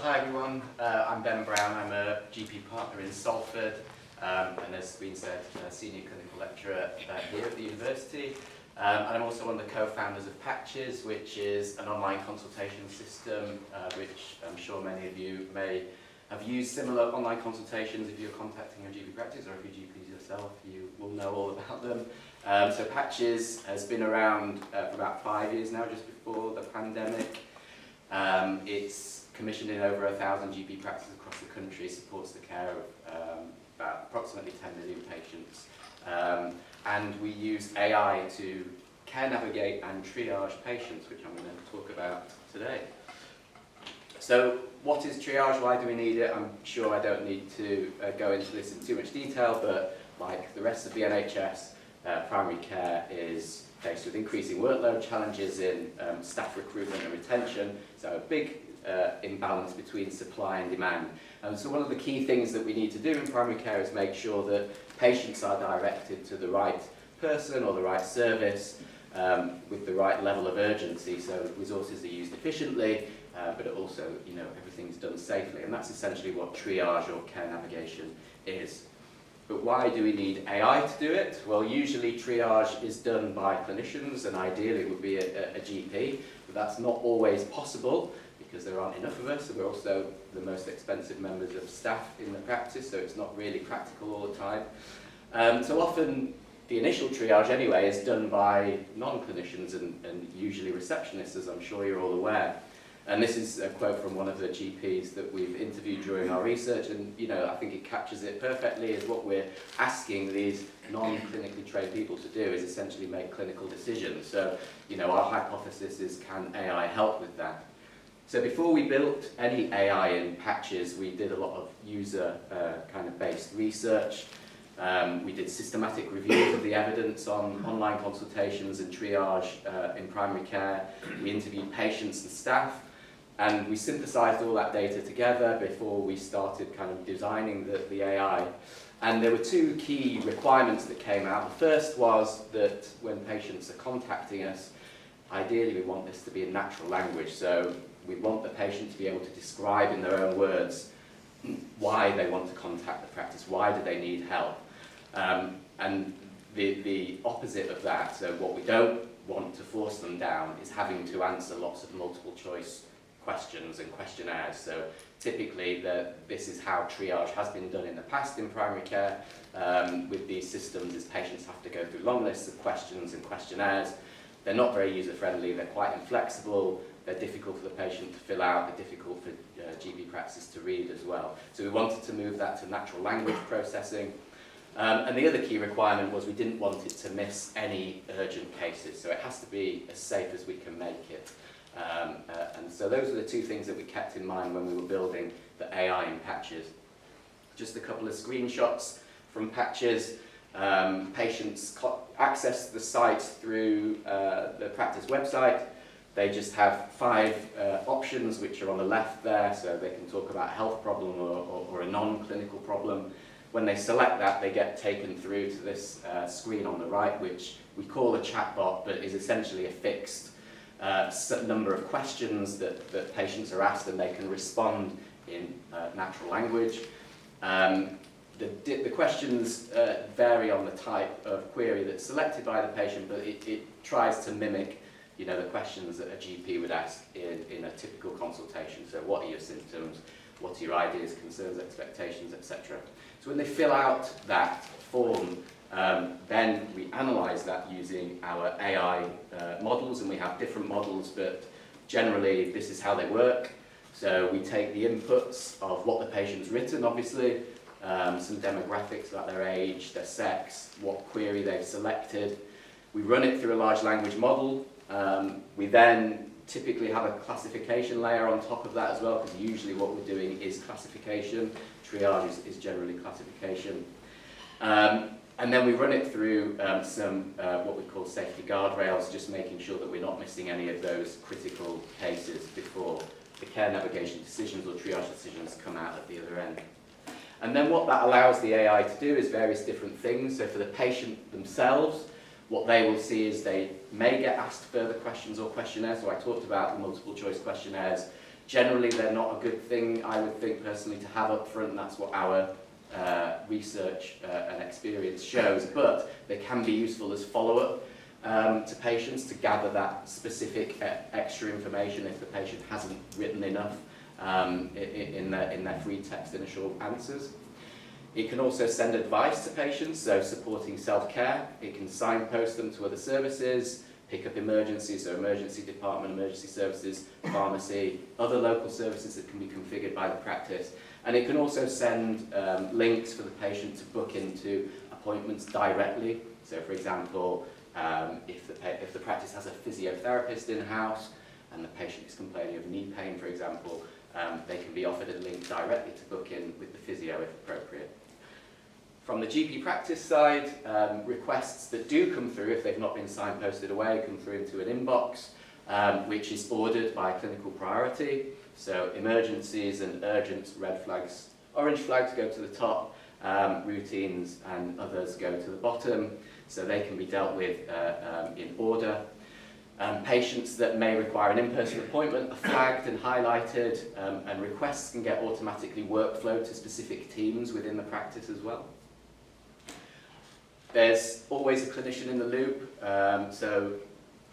Hi everyone, I'm Ben Brown. I'm a GP partner in Salford and as been said, senior clinical lecturer here at the university. And I'm also one of the co-founders of Patches, which is an online consultation system which I'm sure many of you may have used similar online consultations if you're contacting your GP practice, or if you're GPs yourself, you will know all about them. So Patches has been around for about 5 years now, just before the pandemic. It's commissioned in over 1,000 GP practices across the country, supports the care of about approximately 10 million patients. And we use AI to care navigate and triage patients, which I'm going to talk about today. So what is triage? Why do we need it? I'm sure I don't need to go into this in too much detail, but like the rest of the NHS, primary care is faced with increasing workload challenges in staff recruitment and retention, so a big imbalance between supply and demand. And so one of the key things that we need to do in primary care is make sure that patients are directed to the right person or the right service with the right level of urgency, so resources are used efficiently, but also, everything's done safely. And that's essentially what triage or care navigation is. But why do we need AI to do it? Well, usually triage is done by clinicians, and ideally it would be a GP, but that's not always possible because there aren't enough of us, and we're also the most expensive members of staff in the practice, so it's not really practical all the time. So often the initial triage anyway is done by non-clinicians and usually receptionists, as I'm sure you're all aware. And this is a quote from one of the GPs that we've interviewed during our research, and I think it captures it perfectly, is what we're asking these non-clinically trained people to do is essentially make clinical decisions. So, our hypothesis is, can AI help with that? So before we built any AI in Patches, we did a lot of user kind of based research. We did systematic reviews of the evidence on online consultations and triage in primary care. We interviewed patients and staff, and we synthesized all that data together before we started kind of designing the AI. And there were two key requirements that came out. The first was that when patients are contacting us, ideally we want this to be in natural language. So we want the patient to be able to describe in their own words why they want to contact the practice, why do they need help. And the opposite of that, so what we don't want to force them down, is having to answer lots of multiple choice questions and questionnaires. So typically this is how triage has been done in the past in primary care with these systems, is patients have to go through long lists of questions and questionnaires. They're not very user-friendly, they're quite inflexible, they're difficult for the patient to fill out, they're difficult for GP practices to read as well. So we wanted to move that to natural language processing. And the other key requirement was we didn't want it to miss any urgent cases, so it has to be as safe as we can make it. And so those are the two things that we kept in mind when we were building the AI in Patches. Just a couple of screenshots from Patches. Patients access the site through the practice website. They just have 5 options which are on the left there, so they can talk about a health problem or a non-clinical problem. When they select that, they get taken through to this screen on the right, which we call a chatbot, but is essentially a fixed number of questions that patients are asked, and they can respond in natural language. The questions vary on the type of query that's selected by the patient, but it tries to mimic the questions that a GP would ask in a typical consultation. So what are your symptoms? What are your ideas, concerns, expectations, etc. So when they fill out that form, then we analyse that using our AI models, and we have different models, but generally this is how they work. So we take the inputs of what the patient's written, obviously, some demographics about their age, their sex, what query they've selected. We run it through a large language model. We then typically have a classification layer on top of that as well, because usually what we're doing is classification. Triage is generally classification. And then we run it through some what we call safety guardrails, just making sure that we're not missing any of those critical cases before the care navigation decisions or triage decisions come out at the other end. And then what that allows the AI to do is various different things. So for the patient themselves, what they will see is they may get asked further questions or questionnaires. So I talked about the multiple choice questionnaires. Generally, they're not a good thing, I would think personally, to have up front, and that's what our research and experience shows, but they can be useful as follow-up to patients to gather that specific extra information if the patient hasn't written enough in their free text initial answers. It can also send advice to patients, so supporting self-care. It can signpost them to other services, pick up emergencies, so emergency department, emergency services, pharmacy, other local services that can be configured by the practice. And it can also send links for the patient to book into appointments directly. So for example, if the practice has a physiotherapist in-house and the patient is complaining of knee pain, for example, they can be offered a link directly to book in with the physio if appropriate. From the GP practice side, requests that do come through, if they've not been signposted away, come through into an inbox, which is ordered by clinical priority. So emergencies and urgent red flags, orange flags go to the top, routines and others go to the bottom, so they can be dealt with in order. Patients that may require an in-person appointment are flagged and highlighted, and requests can get automatically workflowed to specific teams within the practice as well. There's always a clinician in the loop, so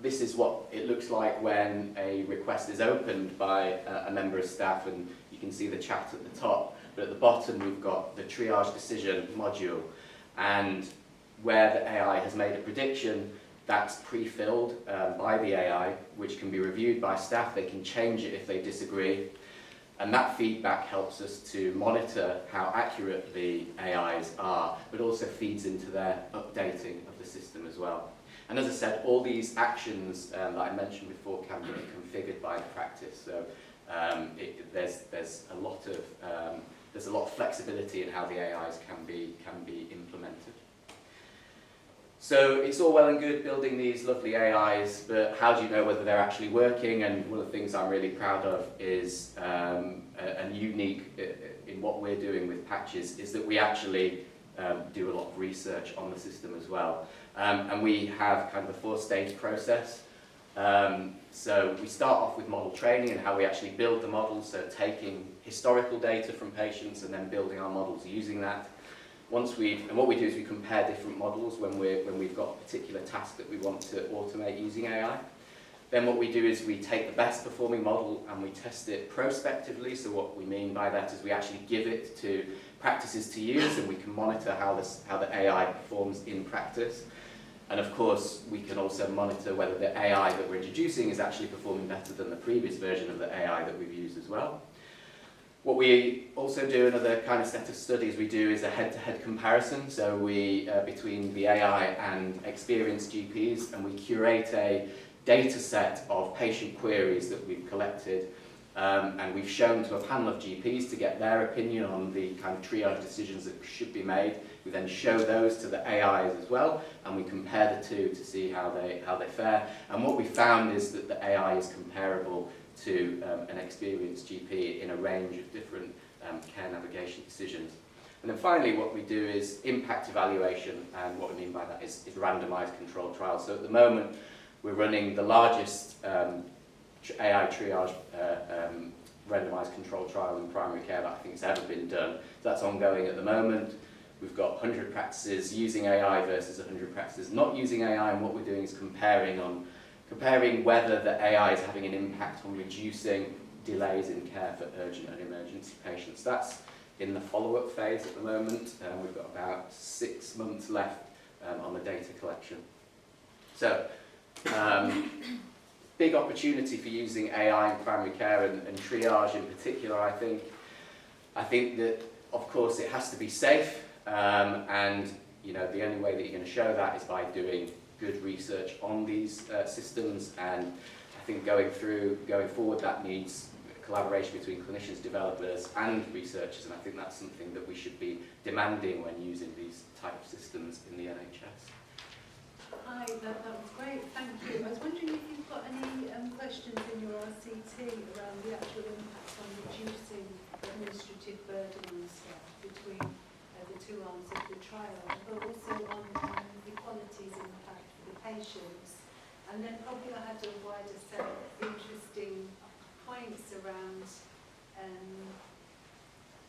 this is what it looks like when a request is opened by a member of staff, and you can see the chat at the top, but at the bottom we've got the triage decision module, and where the AI has made a prediction, that's pre-filled by the AI, which can be reviewed by staff. They can change it if they disagree, and that feedback helps us to monitor how accurate the AIs are, but also feeds into their updating of the system as well. And as I said, all these actions that I mentioned before can be configured by the practice. So there's a lot of flexibility in how the AIs can be implemented. So it's all well and good building these lovely AIs, but how do you know whether they're actually working? And one of the things I'm really proud of is, and unique in what we're doing with Patches, is that we actually do a lot of research on the system as well. And we have kind of a 4-stage process. So we start off with model training and how we actually build the models, so taking historical data from patients and then building our models using that. And what we do is we compare different models when we've got a particular task that we want to automate using AI. Then what we do is we take the best performing model and we test it prospectively. So what we mean by that is we actually give it to practices to use, and we can monitor how the AI performs in practice. And of course, we can also monitor whether the AI that we're introducing is actually performing better than the previous version of the AI that we've used as well. What we also do, another kind of set of studies we do, is a head-to-head comparison. So we, between the AI and experienced GPs, and we curate a data set of patient queries that we've collected, and we've shown to a panel of GPs to get their opinion on the kind of triage decisions that should be made. We then show those to the AIs as well, and we compare the two to see how they fare. And what we found is that the AI is comparable to an experienced GP in a range of different care navigation decisions. And then finally, what we do is impact evaluation, and what we mean by that is randomized controlled trials. So at the moment, we're running the largest AI triage randomized controlled trial in primary care that I think has ever been done. So that's ongoing at the moment. We've got 100 practices using AI versus 100 practices not using AI, and what we're doing is comparing whether the AI is having an impact on reducing delays in care for urgent and emergency patients. That's in the follow-up phase at the moment. We've got about 6 months left on the data collection. So, big opportunity for using AI in primary care and triage in particular, I think. I think that, of course, it has to be safe, and you know, the only way that you're going to show that is by doing good research on these systems, and I think going forward that needs collaboration between clinicians, developers and researchers, and I think that's something that we should be demanding when using these type of systems in the NHS. Hi, that was great, thank you. I was wondering if you've got any questions in your RCT around the actual impact on reducing administrative burden on staff between the two arms of the trial, but also on equalities impact for the patients. And then probably I had a wider set of interesting points around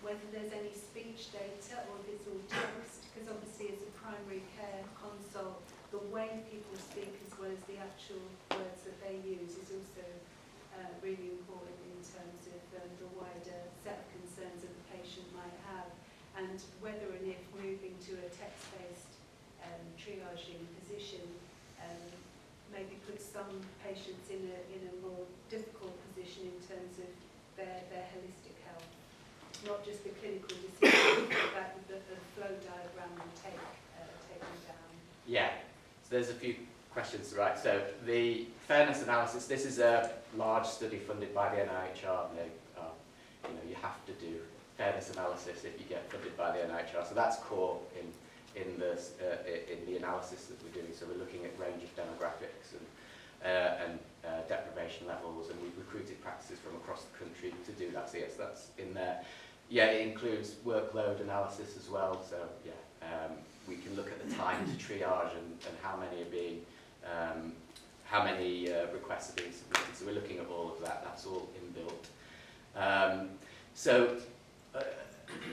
whether there's any speech data or if it's all text, because obviously as a primary care consult, the way people speak as well as the actual words that they use is also really important in terms of the wider set of concerns that the patient might have, and whether and if moving to a text-based triaging position maybe puts some patients in a more difficult position in terms of their holistic health. Not just the clinical decision, but the flow diagram will take them down. Yeah, so there's a few questions, right. So the fairness analysis, this is a large study funded by the NIHR. You have to do fairness analysis if you get funded by the NIHR. So that's core in the analysis that we're doing. So we're looking at range of demographics and deprivation levels, and we've recruited practices from across the country to do that. So yes, that's in there. Yeah, it includes workload analysis as well. So yeah, we can look at the time to triage and how many are being, how many requests are being submitted. So we're looking at all of that. That's all inbuilt.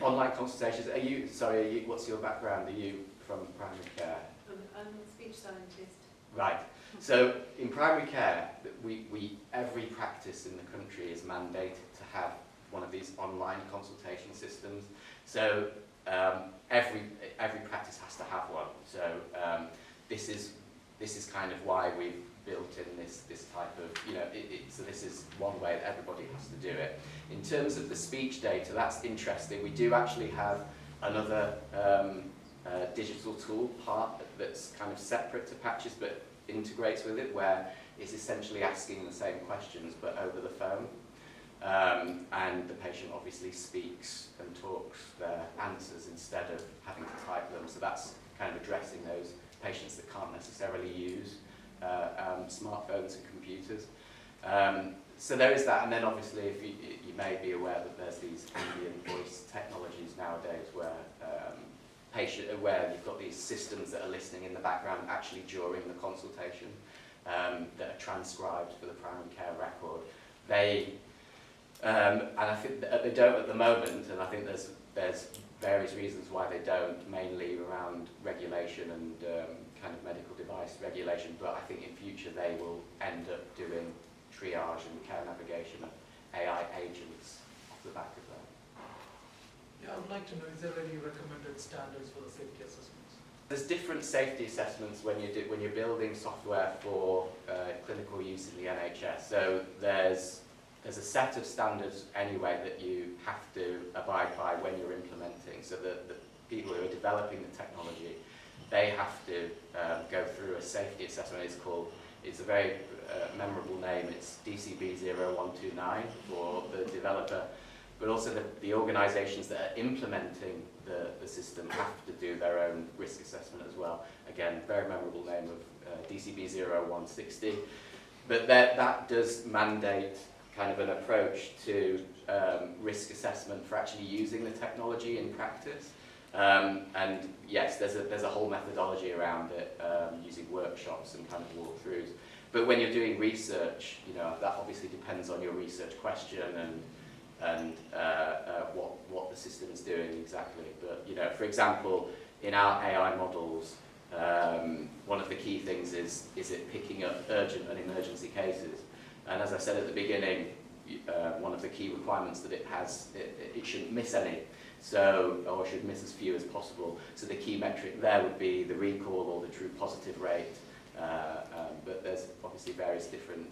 Online consultations. What's your background? Are you from primary care? I'm a speech scientist. Right. So in primary care, every practice in the country is mandated to have one of these online consultation systems. So every practice has to have one. So this is kind of why we've built in this type of, so this is one way that everybody has to do it. In terms of the speech data, that's interesting. We do actually have another digital tool part that's kind of separate to Patches but integrates with it, where it's essentially asking the same questions but over the phone. And the patient obviously speaks and talks their answers instead of having to type them. So that's kind of addressing those patients that can't necessarily use smartphones and computers. So there is that, and then obviously if you may be aware that there's these ambient voice technologies nowadays where where you've got these systems that are listening in the background actually during the consultation that are transcribed for the primary care record. And I think that they don't at the moment, and I think there's various reasons why they don't, mainly around regulation and kind of medical device regulation, but I think in future they will end up doing triage and care navigation of AI agents off the back of that. Yeah, I would like to know, is there any recommended standards for the safety assessments? There's different safety assessments when you're building software for clinical use in the NHS. So there's a set of standards anyway that you have to abide by when you're implementing. So the people who are developing the technology, they have to go through a safety assessment. It's a very memorable name. It's DCB 0129 for the developer, but also the organisations that are implementing the system have to do their own risk assessment as well. Again, very memorable name of DCB 0160. But that does mandate kind of an approach to risk assessment for actually using the technology in practice. And yes, there's a whole methodology around it, using workshops and kind of walkthroughs. But when you're doing research, that obviously depends on your research question and what the system is doing exactly. But for example, in our AI models, one of the key things is it picking up urgent and emergency cases. And as I said at the beginning, one of the key requirements that it has, it shouldn't miss any, or should miss as few as possible. So the key metric there would be the recall or the true positive rate. But there's obviously various different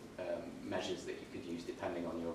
measures that you could use depending on your